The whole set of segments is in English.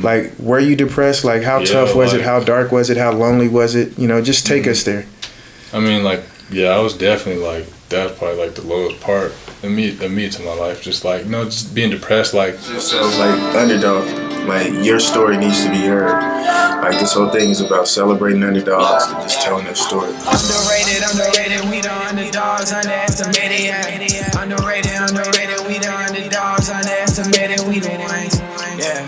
Like, were you depressed? Like, how tough was it? How dark was it? How lonely was it? You know, just take us there. I mean, like, yeah, I was definitely like, that's probably like the lowest part of me to my life. Just like, you know, just being depressed. Like, so like underdog, like your story needs to be heard. Like this whole thing is about celebrating underdogs and just telling their story. Underrated, we the underdogs, underestimated, yeah. Underrated, we the underdogs, underestimated, we the ones. Yeah,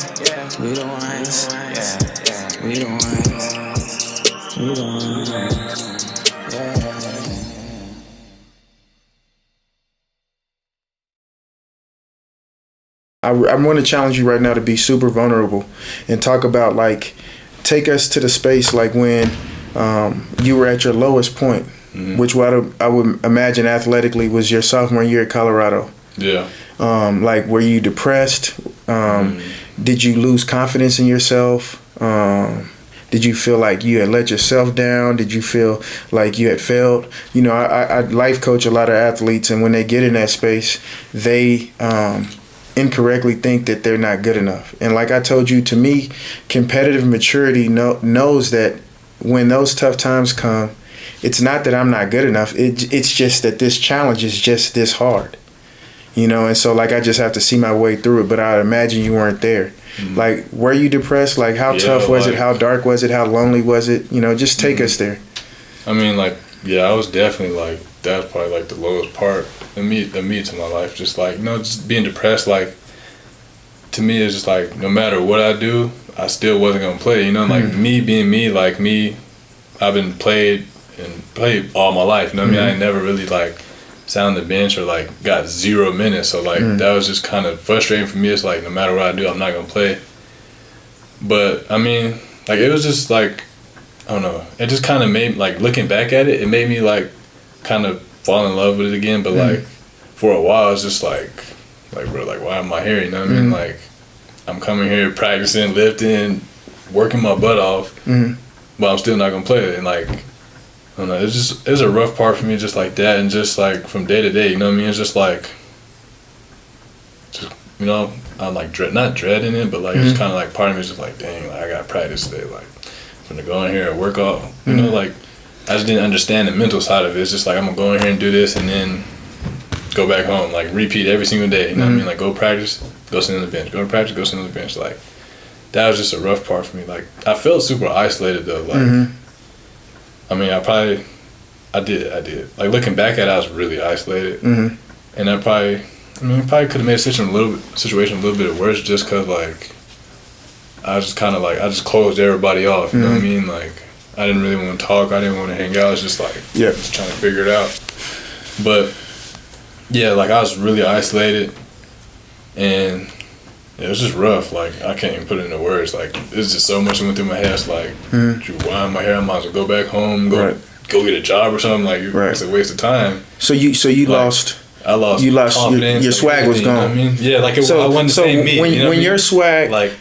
we the ones. Yeah, we the ones. We the ones. Yeah. I want to challenge you right now to be super vulnerable and talk about, like, take us to the space like when you were at your lowest point, which I would imagine athletically was your sophomore year at Colorado. Yeah. Like, were you depressed? Did you lose confidence in yourself? Did you feel like you had let yourself down? Did you feel like you had failed? You know, I life coach a lot of athletes, and when they get in that space, they incorrectly think that they're not good enough. And like I told you, to me, competitive maturity knows that when those tough times come, it's not that I'm not good enough. It's just that this challenge is just this hard. You know, and so like I just have to see my way through it. But I imagine you weren't there. Like, were you depressed? Like, how tough was it? How dark was it? How lonely was it? You know, just take us there. I mean, like, yeah, I was definitely like, that's probably like the lowest part of me to my life. Just like, you know, just being depressed. Like, to me, it's just like, no matter what I do, I still wasn't gonna play. You know, like me being me, like me, I've been played all my life. You know what I mean? I ain't never really like sat on the bench or like got 0 minutes. So like that was just kind of frustrating for me. It's like, no matter what I do, I'm not gonna play. But I mean, like, it was just like, I don't know. It just kind of made, like, looking back at it, it made me like kind of fall in love with it again. But like for a while, it's just like bro, like, why am I here? You know what I mean? Like, I'm coming here practicing, lifting, working my butt off, but I'm still not gonna play it. And like, I don't know, it's a rough part for me, just like that, and just like from day to day, you know what I mean? It's just like, just, you know, I'm like not dreading it, but like it's kind of like part of me is just like, dang, like, I got practice today, like I'm gonna go in here and work out, you know, like I just didn't understand the mental side of it. It's just like, I'm gonna go in here and do this and then go back home, like repeat every single day, you know what I mean? Like, go practice, go sit on the bench, go to practice, go sit on the bench. Like, that was just a rough part for me. Like, I felt super isolated though. Like, I mean, I did. Like, looking back at it, I was really isolated. And I probably could have made the situation a little bit worse just because, like, I was just kind of like, I just closed everybody off, you know what I mean? Like, I didn't really want to talk, I didn't want to hang out, I was just like, just trying to figure it out. But, yeah, like, I was really isolated, and it was just rough. Like, I can't even put it into words. Like, there's just so much that went through my head. It's like, why am I here? I might as well go back home, go get a job or something. Like, it's a waste of time. So you like, lost. I lost. You lost confidence. Your swag was gone. You know what I mean? Yeah, like, I wasn't the same me. When, you know when your swag, like,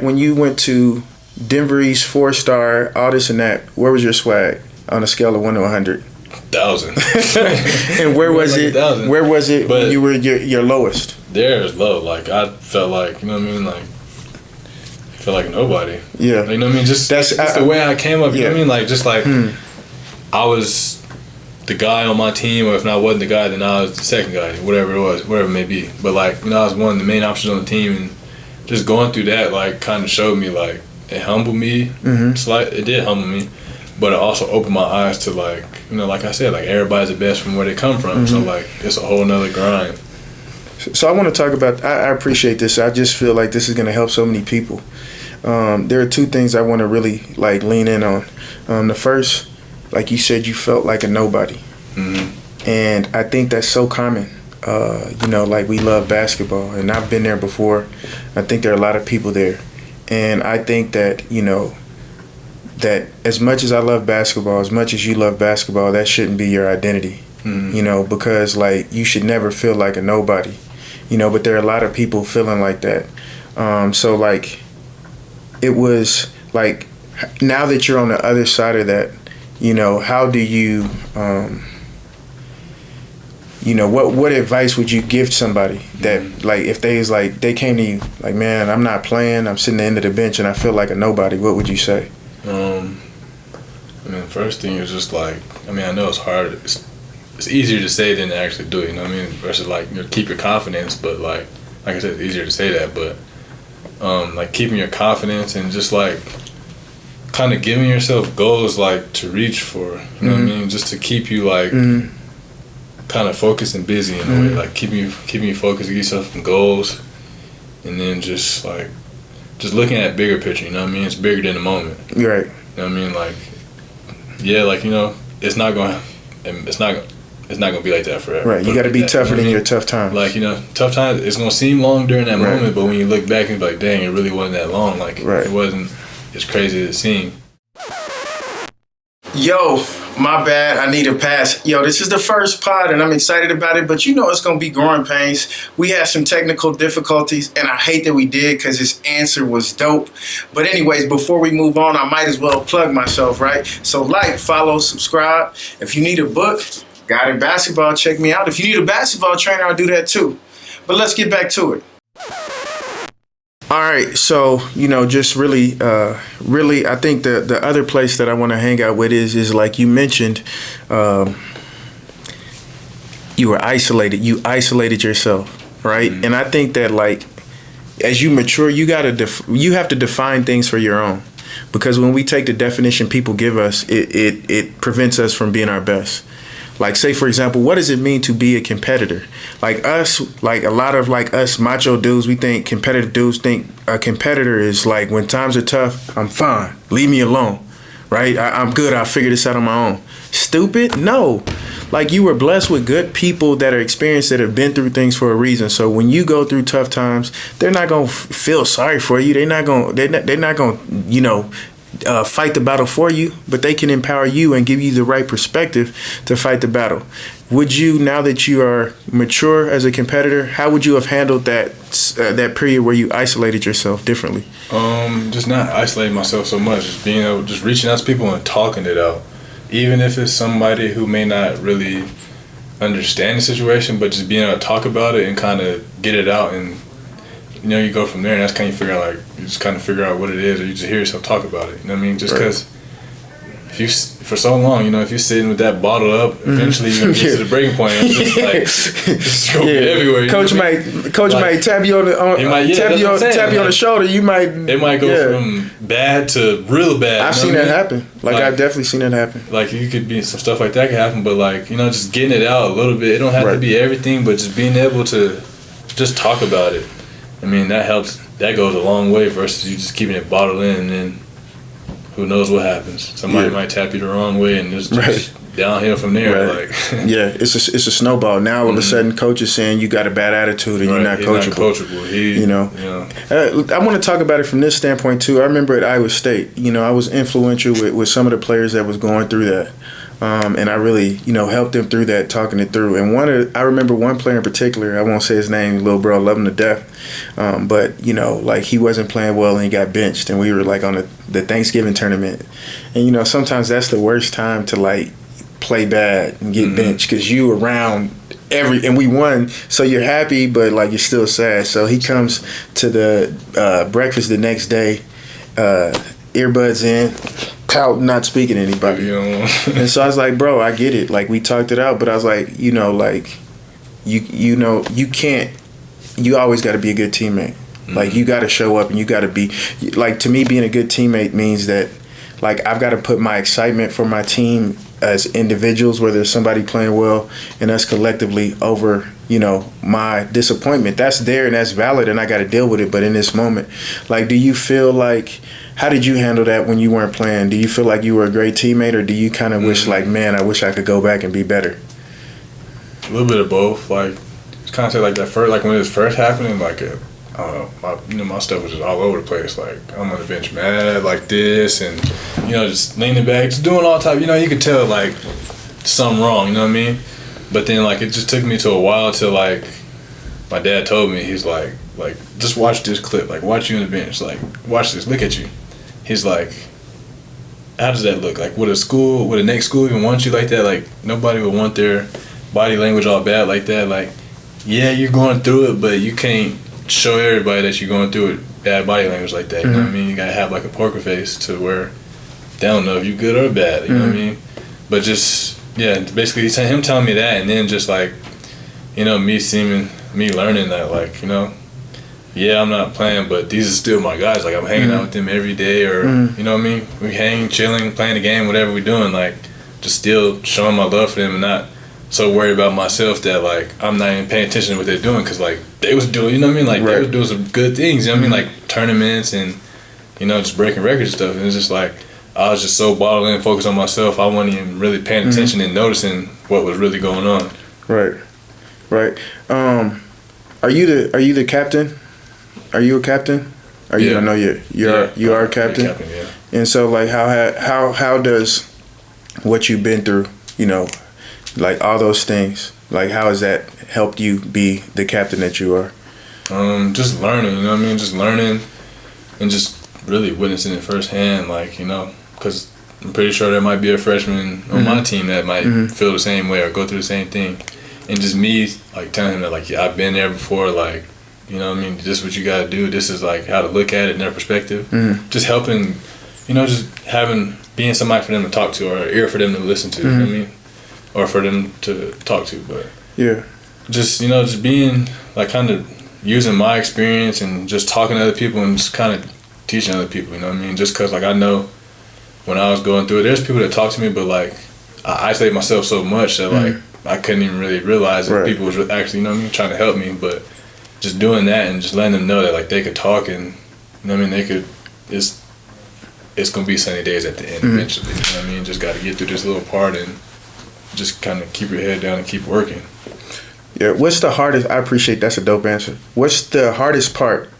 when you went to Denver East 4-star, all this and that, where was your swag on a scale of 1 to 100? 1,000. And where was it? 1,000. Where was it when you were your lowest? There is low. Like, I felt like, you know what I mean? Like, felt like nobody. Yeah. Like, you know what I mean? Just that's the way I came up. You know what I mean? Like, just like I was the guy on my team, or if not wasn't the guy, then I was the second guy, whatever it may be. But like, you know, I was one of the main options on the team, and just going through that, like, kind of showed me, like, it humbled me. It did humble me, but it also opened my eyes to, like, you know, like I said, like, everybody's the best from where they come from. So like, it's a whole nother grind. So I want to talk about, I appreciate this. I just feel like this is going to help so many people. There are two things I want to really, like, lean in on. The first, like you said, you felt like a nobody. And I think that's so common. You know, like, we love basketball, and I've been there before. I think there are a lot of people there. And I think that, you know, that as much as I love basketball, as much as you love basketball, that shouldn't be your identity. You know, because, like, you should never feel like a nobody. You know, but there are a lot of people feeling like that. So, like, it was, like, now that you're on the other side of that, you know, how do you, you know, what advice would you give somebody that, like, if they came to you, like, man, I'm not playing, I'm sitting at the end of the bench and I feel like a nobody, what would you say? I mean, the first thing is just like, I mean, I know it's hard. It's easier to say than to actually do it, you know what I mean? Versus like, you know, keep your confidence, but like I said, it's easier to say that, but like keeping your confidence and just like kind of giving yourself goals like to reach for, you know what I mean? Just to keep you like kind of focused and busy in a way, like keeping you focused, give yourself some goals, and then just looking at bigger picture, you know what I mean? It's bigger than the moment. Right. You know what I mean? Like, yeah, like, you know, it's not gonna be like that forever. Right. You got to be tougher than your tough times. Like, you know, tough times, it's gonna seem long during that moment, but when you look back and be like, dang, it really wasn't that long. Like, it wasn't as crazy as it seemed. Yo, my bad. I need a pass. Yo, this is the first pod and I'm excited about it, but you know it's going to be growing pains. We had some technical difficulties and I hate that we did because his answer was dope. But anyways, before we move on, I might as well plug myself, right? So like, follow, subscribe. If you need a book, Got It Basketball, check me out. If you need a basketball trainer, I'll do that too. But let's get back to it. All right, so, you know, just really, I think the other place that I want to hang out with is like you mentioned, you were isolated. You isolated yourself, right? And I think that, like, as you mature, you have to define things for your own, because when we take the definition people give us, it prevents us from being our best. Like, say, for example, what does it mean to be a competitor? Like us, like a lot of like us macho dudes, we think competitive dudes think a competitor is like, when times are tough, I'm fine. Leave me alone, right? I'm good. I'll figure this out on my own. Stupid? No. Like, you were blessed with good people that are experienced, that have been through things for a reason. So when you go through tough times, they're not going to feel sorry for you. They're not going, you know, fight the battle for you, but they can empower you and give you the right perspective to fight the battle. Would you, now that you are mature as a competitor, how would you have handled that period where you isolated yourself differently? Just not isolating myself so much, just being able, just reaching out to people and talking it out, even if it's somebody who may not really understand the situation, but just being able to talk about it and kind of get it out, and you know, you go from there, and that's kind of you just kind of figure out what it is, or you just hear yourself talk about it. You know what I mean? Just because if you, for so long, you know, if you're sitting with that bottled up, eventually you're gonna get to the breaking point. And it's just like, it's gonna be everywhere. Coach might tap you on the shoulder. You might. It might go from bad to real bad. I've seen that happen. Like, I've definitely seen that happen. Like, you could be, some stuff like that could happen, but like, you know, just getting it out a little bit. It don't have to be everything, but just being able to just talk about it. I mean, that helps. That goes a long way versus you just keeping it bottled in, and then who knows what happens. Somebody might tap you the wrong way, and just downhill from there. Like, yeah, it's a snowball. Now all of a sudden, coach is saying you got a bad attitude and you're not coachable. You know. I want to talk about it from this standpoint too. I remember at Iowa State, you know, I was influential with some of the players that was going through that. And I really, you know, helped them through that, talking it through. And I remember one player in particular, I won't say his name, little bro, I love him to death. But, you know, like, he wasn't playing well and he got benched. And we were, like, on the Thanksgiving tournament. And, you know, sometimes that's the worst time to, like, play bad and get benched, because you around and we won, so you're happy, but, like, you're still sad. So he comes to the breakfast the next day, earbuds in, not speaking to anybody. And so I was like, bro, I get it. Like, we talked it out, but I was like, you know, like, you know, you can't, you always got to be a good teammate. Like, you got to show up, and you got to be, like, to me, being a good teammate means that, like, I've got to put my excitement for my team as individuals, whether there's somebody playing well, and us collectively, over, you know, my disappointment. That's there and that's valid, and I got to deal with it. But in this moment, like, do you feel like, how did you handle that when you weren't playing? Do you feel like you were a great teammate, or do you kind of wish, like, man, I wish I could go back and be better? A little bit of both. Like, it's kind of say, like, that first, like, when it was first happening, like, I don't know, my stuff was just all over the place. Like, I'm on the bench mad, like this, and, you know, just leaning back, just doing all type. You know, you could tell, like, something wrong, you know what I mean? But then, like, it just took me to a while till, like, my dad told me, he's like, just watch this clip. Like, watch you on the bench. Like, watch this. Look at you. He's like, how does that look? Like, would a next school even want you like that? Like, nobody would want their body language all bad like that, like, yeah, you're going through it, but you can't show everybody that you're going through it bad body language like that. You know what I mean? You gotta have like a poker face to where they don't know if you're good or bad. You know what I mean? But just basically him telling me that, and then just like, you know, me learning that, like, you know, yeah, I'm not playing, but these are still my guys. Like, I'm hanging out with them every day, or you know what I mean? We hang, chilling, playing the game, whatever we're doing. Like, just still showing my love for them and not so worried about myself that like I'm not even paying attention to what they're doing, because like they was doing, you know what I mean? Like they was doing some good things. You know what I mean? Like tournaments and, you know, just breaking records and stuff. And it's just like I was just so bottled in, focused on myself. I wasn't even really paying attention and noticing what was really going on. Right. Are you the captain? Are you a captain? I know you are a captain. Yeah. And so like how does what you've been through, you know, like all those things, like how has that helped you be the captain that you are? Just learning, you know what I mean? Just learning and just really witnessing it firsthand, like, you know, because I'm pretty sure there might be a freshman on my team that might feel the same way or go through the same thing. And just me, like, telling him that, like, yeah, I've been there before, like, you know what I mean? This is what you got to do. This is, like, how to look at it in their perspective. Just helping, you know, just being somebody for them to talk to, or an ear for them to listen to, you know what I mean? Or for them to talk to, but just, you know, just being like kind of using my experience and just talking to other people and just kind of teaching other people, you know what I mean? Just because like I know when I was going through it, there's people that talk to me, but like I isolate myself so much that like I couldn't even really realize that people was actually, you know what I mean, trying to help me. But just doing that and just letting them know that like they could talk, and, you know what I mean, they could, it's gonna be sunny days at the end eventually, you know what I mean? Just got to get through this little part and just kind of keep your head down and keep working. Yeah, what's the hardest? I appreciate that's a dope answer. What's the hardest part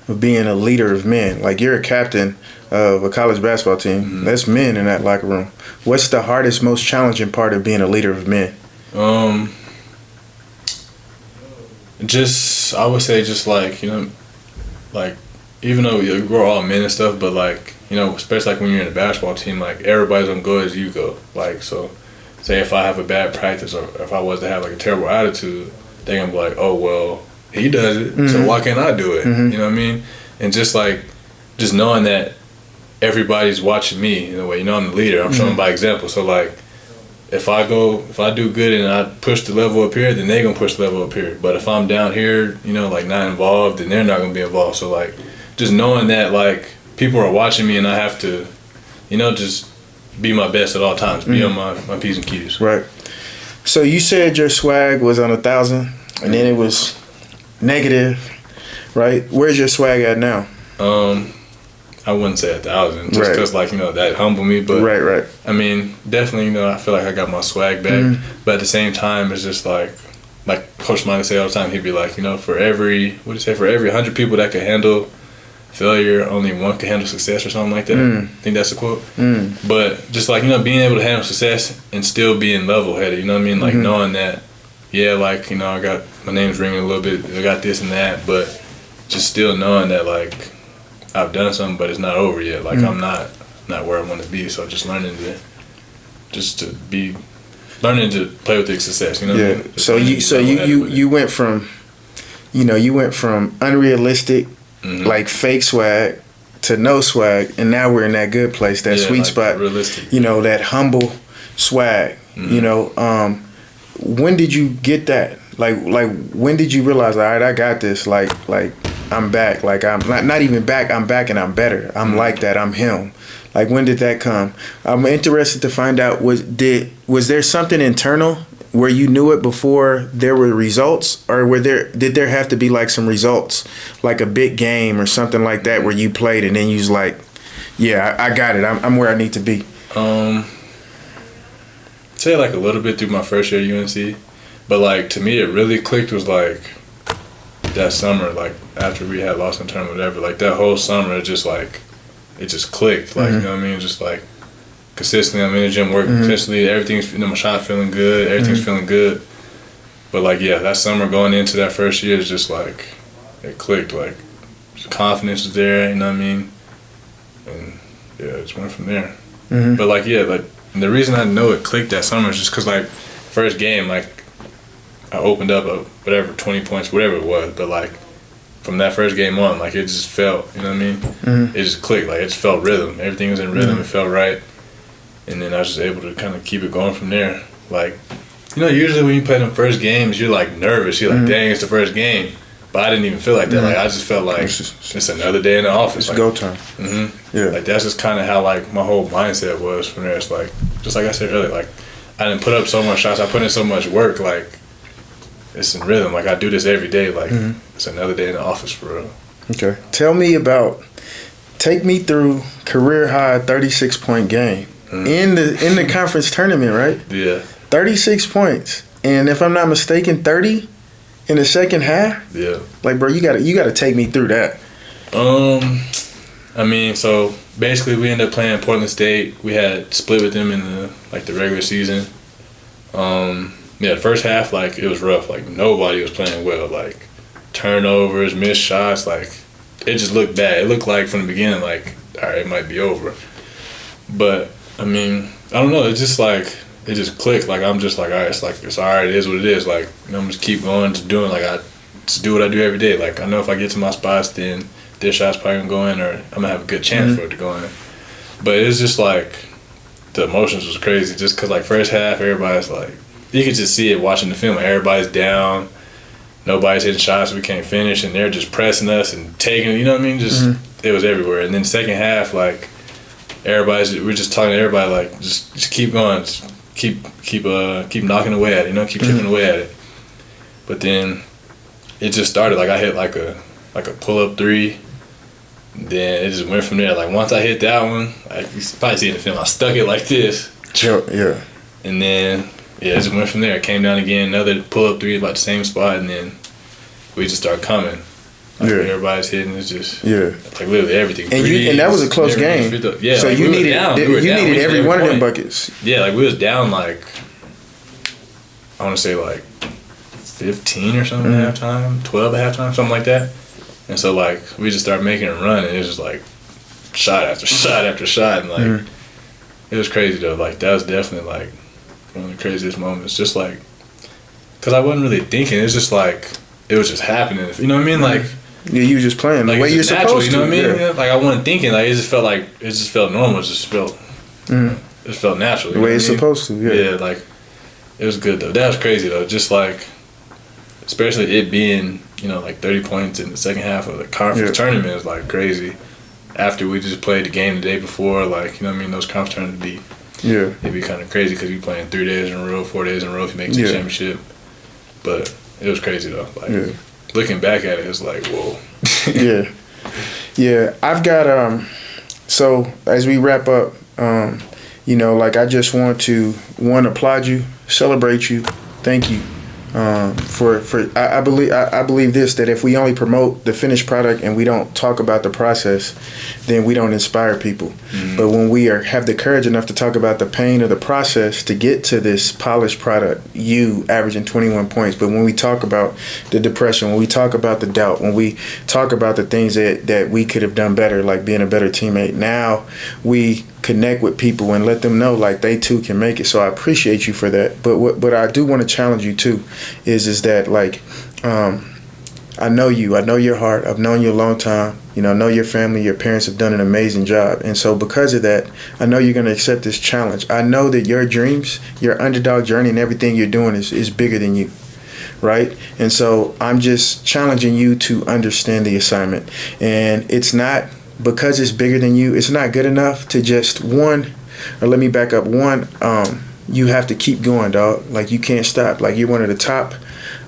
of being a leader of men? Like, you're a captain of a college basketball team. That's men in that locker room. What's the hardest, most challenging part of being a leader of men? Just, I would say just like, you know, like, even though we're all men and stuff, but like, you know, especially like when you're in a basketball team, like everybody's gonna go as you go. Like, so say if I have a bad practice, or if I was to have like a terrible attitude, they're gonna be like, oh, well, he does it, so why can't I do it? You know what I mean? And just like, just knowing that everybody's watching me in a way, you know, I'm the leader, I'm showing by example. So like, if I do good and I push the level up here, then they're gonna push the level up here. But if I'm down here, you know, like not involved, then they're not gonna be involved. So like, just knowing that like people are watching me and I have to, you know, just be my best at all times, be on my P's and Q's. Right. So you said your swag was on 1,000 and then it was negative, right? Where's your swag at now? I wouldn't say 1,000, just because like, you know, that humbled me, but right. I mean, definitely, you know, I feel like I got my swag back, but at the same time, it's just like Coach Mike say all the time, he'd be like, you know, for every 100 people that can handle failure, only one can handle success, or something like that. I think that's a quote. But just like, you know, being able to handle success and still being level-headed, you know what I mean? Like knowing that, yeah, like, you know, I got my name's ringing a little bit, I got this and that, but just still knowing that like I've done something, but it's not over yet. Like I'm not where I want to be. So just learning to play with the success. You know. Yeah. What I mean? So you went from, you know, unrealistic, like fake swag, to no swag, and now we're in that good place, that sweet like spot. Realistic. You know, that humble swag. You know, when did you get that? Like when did you realize, all right, I got this. Like I'm back. Like I'm not even back. I'm back and I'm better. I'm like that. I'm him. Like, when did that come? I'm interested to find out, was there something internal where you knew it before there were results, or did there have to be like some results, like a big game or something like that where you played and then you was like, yeah, I got it. I'm where I need to be. Say like a little bit through my first year at UNC, but like to me it really clicked was like that summer, like after we had lost in tournament, whatever. Like that whole summer, it just clicked. Like you know what I mean, just like consistently, I'm in the gym working consistently. Everything's, you know, my shot feeling good. Everything's feeling good. But like, yeah, that summer going into that first year is just like it clicked. Like confidence was there. You know what I mean? And yeah, it just went from there. But like, yeah, like the reason I know it clicked that summer is just because like first game, like I opened up a whatever 20 points, whatever it was, but like from that first game on, like it just felt, you know what I mean? Mm-hmm. It just clicked, like it just felt rhythm. Everything was in rhythm. It felt right, and then I was just able to kind of keep it going from there. Like, you know, usually when you play them first games, you're like nervous. You're like, dang, it's the first game. But I didn't even feel like that. Like I just felt like it's another day in the office. It's like, go time. Mm-hmm. Yeah. Like that's just kind of how like my whole mindset was from there. It's like, just like I said earlier, like I didn't put up so much shots. I put in so much work. Like it's in rhythm. Like I do this every day. Like it's another day in the office for real. Okay. Take me through career high 36-point game in the conference tournament, right? Yeah. 36 points, and if I'm not mistaken, 30 in the second half. Yeah. Like, bro, you gotta take me through that. I mean, so basically we ended up playing Portland State. We had split with them in the regular season. The first half, like, it was rough. Like, nobody was playing well. Like, turnovers, missed shots, like, it just looked bad. It looked like from the beginning, like, all right, it might be over. But, I mean, I don't know. It's just like, it just clicked. Like, I'm just like, all right, it's all right. It is what it is. Like, you know, I'm just keep going, just doing, like, I just do what I do every day. Like, I know if I get to my spots, then this shot's probably going to go in, or I'm going to have a good chance for it to go in. But it's just like, the emotions was crazy. Just because, like, first half, everybody's like, you could just see it watching the film. Everybody's down. Nobody's hitting shots we can't finish, and they're just pressing us and taking it. You know what I mean? Just it was everywhere. And then second half, like, we're just talking to everybody, like, just keep going. Just keep knocking away at it, you know, keep chipping away at it. But then it just started. Like, I hit like a pull-up three. Then it just went from there. Like, once I hit that one, like, you probably see in the film, I stuck it like this. Yeah. And then, yeah, it just went from there. It came down again, another pull-up three about the same spot, and then we just start coming. Like, everybody's hitting. It's just like literally everything. And that was a close game. Yeah, so like, you needed every one of them buckets. Yeah, like we was down like, I want to say like 15 or something at halftime, 12 at halftime, something like that. And so like we just started making a run, and it was just like shot after shot after shot, and like it was crazy though. Like that was definitely like one of the craziest moments. Just like, cause I wasn't really thinking. It's just like it was just happening. You know what I mean? Like. Yeah, you just playing like the way you're supposed to. You know what I mean? Like I wasn't thinking. Like it just felt normal. It just felt natural. The way it's supposed to. Yeah, like it was good though. That was crazy though. Just like, especially it being, you know, like 30 points in the second half of the conference tournament is like crazy. After we just played the game the day before, like, you know what I mean? Those conference tournaments it'd be kind of crazy because you playing 3 days in a row, 4 days in a row if you make the championship. But it was crazy though. Like. Looking back at it, it's like, whoa. Yeah. I've got so as we wrap up, you know, like I just want to applaud you, celebrate you, thank you for I believe this, that if we only promote the finished product and we don't talk about the process, then we don't inspire people. But when we have the courage enough to talk about the pain of the process to get to this polished product, you averaging 21 points. But when we talk about the depression, when we talk about the doubt, when we talk about the things that we could have done better, like being a better teammate, now we connect with people and let them know like they too can make it. So I appreciate you for that. But what I do want to challenge you too is that like I know you, I know your heart, I've known you a long time, you know, I know your family, your parents have done an amazing job, and so because of that, I know you're going to accept this challenge. I know that your dreams, your underdog journey, and everything you're doing is bigger than you, right? And so I'm just challenging you to understand the assignment, and it's not, because it's bigger than you, it's not good enough to just let me back up. You have to keep going, dog. Like, you can't stop. Like, you're one of the top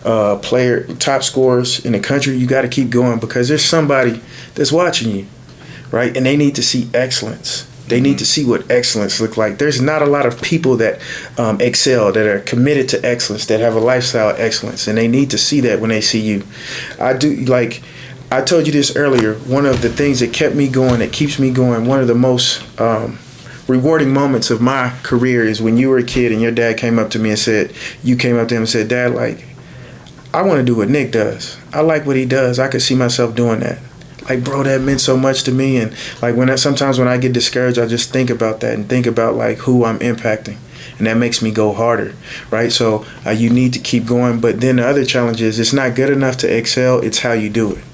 top scorers in the country. You got to keep going because there's somebody that's watching you, right? And they need to see excellence. They need to see what excellence look like. There's not a lot of people that excel, that are committed to excellence, that have a lifestyle of excellence, and they need to see that when they see you. I told you this earlier, one of the things that kept me going, that keeps me going, one of the most rewarding moments of my career is when you were a kid and your dad came up to me and said, Dad, like, I want to do what Nick does. I like what he does. I could see myself doing that. Like, bro, that meant so much to me. And like sometimes when I get discouraged, I just think about that and think about like who I'm impacting. and that makes me go harder, right? So you need to keep going. But then the other challenge is it's not good enough to excel. It's how you do it.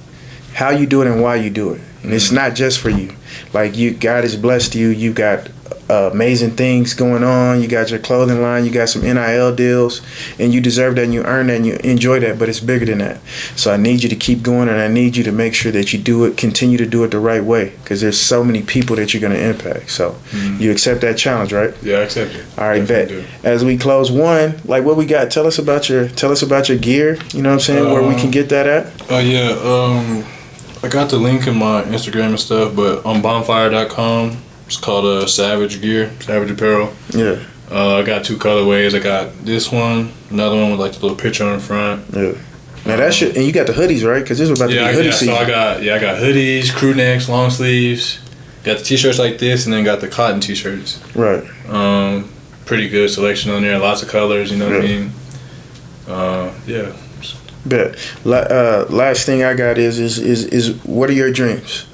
How you do it and why you do it. And it's not just for you. Like God has blessed you. You got amazing things going on. You got your clothing line. You got some NIL deals, and you deserve that, and you earn that, and you enjoy that. But it's bigger than that. So I need you to keep going, and I need you to make sure that you do it, continue to do it the right way, because there's so many people that you're going to impact. So you accept that challenge, right? Yeah, I accept it. All right, bet. As we close one, like what we got? Tell us about your gear. You know what I'm saying? Where we can get that at? Oh yeah. I got the link in my Instagram and stuff, but on bonfire.com. It's called Savage Gear, Savage Apparel. Yeah. I got 2 colorways. I got this one, another one with like the little picture on the front. Yeah. Now that shit, and you got the hoodies, right? Because this was about to be hoodie season. So I got hoodies, crew necks, long sleeves. Got the t-shirts like this, and then got the cotton t-shirts. Right. Pretty good selection on there. Lots of colors. You know what I mean? Yeah. Bet. Last thing I got is what are your dreams?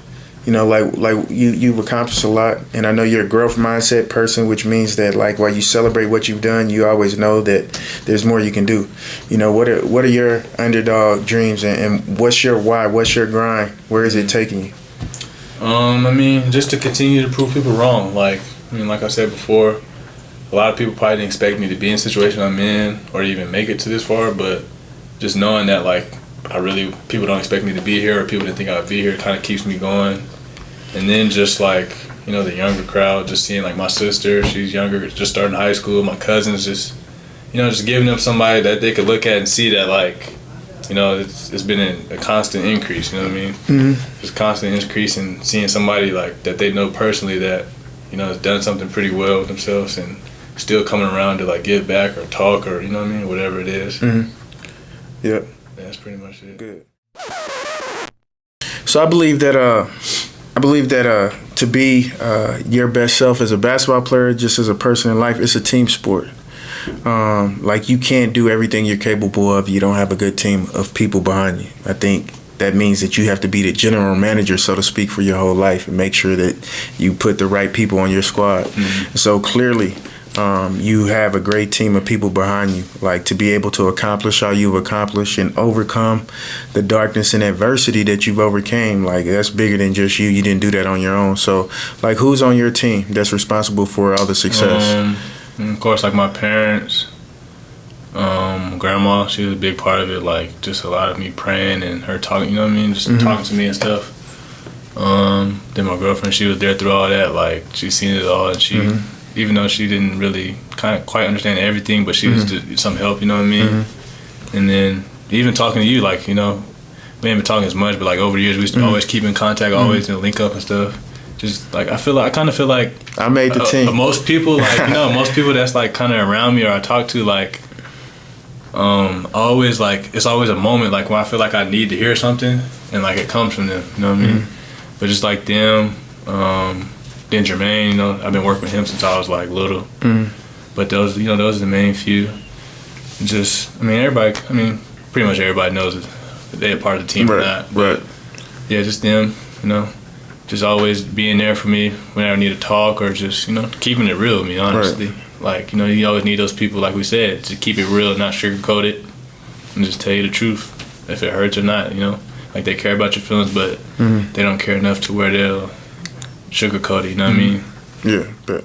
You know, like you've accomplished a lot, and I know you're a growth mindset person, which means that like while you celebrate what you've done, you always know that there's more you can do. You know, what are your underdog dreams, and what's your why? What's your grind? Where is it taking you? I mean, just to continue to prove people wrong. Like I said before, a lot of people probably didn't expect me to be in the situation I'm in or even make it to this far, but just knowing that like people don't expect me to be here, or people didn't think I'd be here, kind of keeps me going. And then just like, the younger crowd, just seeing like my sister, she's younger, just starting high school, my cousins, just giving them somebody that they could look at and see that like, it's been a constant increase, you know what I mean? Mm-hmm. Just constant increase, and seeing somebody like that they know personally that, has done something pretty well with themselves and still coming around to like give back or talk or, whatever it is. Mm-hmm. Yep. That's pretty much it. Good. So I believe that to be your best self as a basketball player, just as a person in life, it's a team sport. Like you can't do everything you're capable of. You don't have a good team of people behind you. I think that means that you have to be the general manager, so to speak, for your whole life, and make sure that you put the right people on your squad. Mm-hmm. So clearly, you have a great team of people behind you, like to be able to accomplish all you've accomplished and overcome the darkness and adversity that you've overcame. Like that's bigger than just you. You didn't do that on your own. So like who's on your team that's responsible for all the success? Of course, like my parents, grandma, she was a big part of it. Like just a lot of me praying and her talking, just talking to me and stuff. Then my girlfriend, she was there through all that. Like she's seen it all, and she, even though she didn't really quite understand everything, but she was just some help, you know what I mean? Mm-hmm. And then even talking to you, like, we haven't been talking as much, but like over the years, we used to always keep in contact, always link up and stuff. Just like, I kind of feel like I made the team. Most people, like, most people that's like kind of around me or I talk to, like, always like, it's always a moment like when I feel like I need to hear something and like it comes from them, you know what I mean? But just like them, then Jermaine, I've been working with him since I was like little. But those are the main few. Just, everybody, pretty much everybody knows that they're a part of the team or not. But yeah, just them, just always being there for me whenever I need to talk, or just, keeping it real with me, honestly. Like, you always need those people, like we said, to keep it real, not sugarcoat it, and just tell you the truth, if it hurts or not, Like they care about your feelings, but they don't care enough to where they'll sugarcoat it, you know what I mean? Yeah, bet.